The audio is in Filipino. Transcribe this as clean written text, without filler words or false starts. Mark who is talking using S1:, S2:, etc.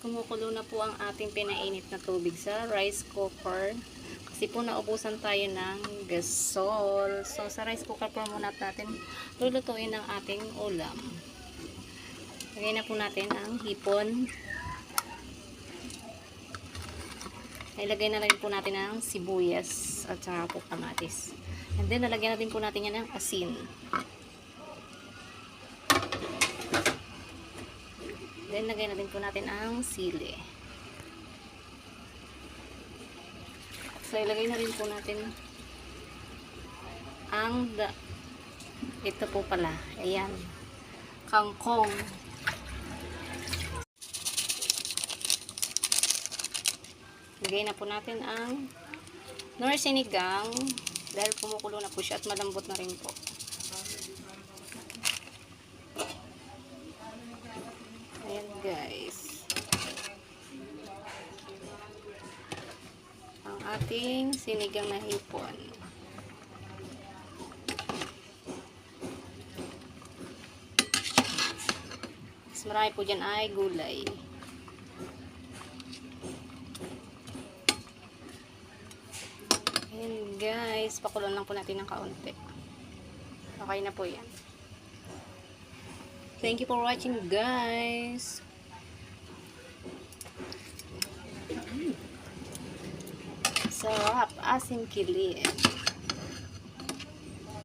S1: kumukulo na po ang ating pinainit na tubig sa rice cooker. Kasi po naubusan tayo ng gasol. So, sa rice cooker po muna natin lulutuin ang ating ulam. Lagay na po natin ang hipon. Ilagay na rin po natin ang sibuyas at saka po kamatis. And then, nalagyan natin po natin yan ng asin. Then, lagay natin po natin ang sili. So, ilagay na rin po natin ang ito po pala. Ayan. Kangkong. Lagay na po natin ang nor sinigang dahil kumukulo na po siya at malambot na rin po. Ayan guys. Ang ating sinigang na hipon. Mas marami po dyan ay gulay. Ayan guys, pakulon lang po natin ng kaunti. Okay na po yan. Thank you for watching guys. Sarap, asim kilin.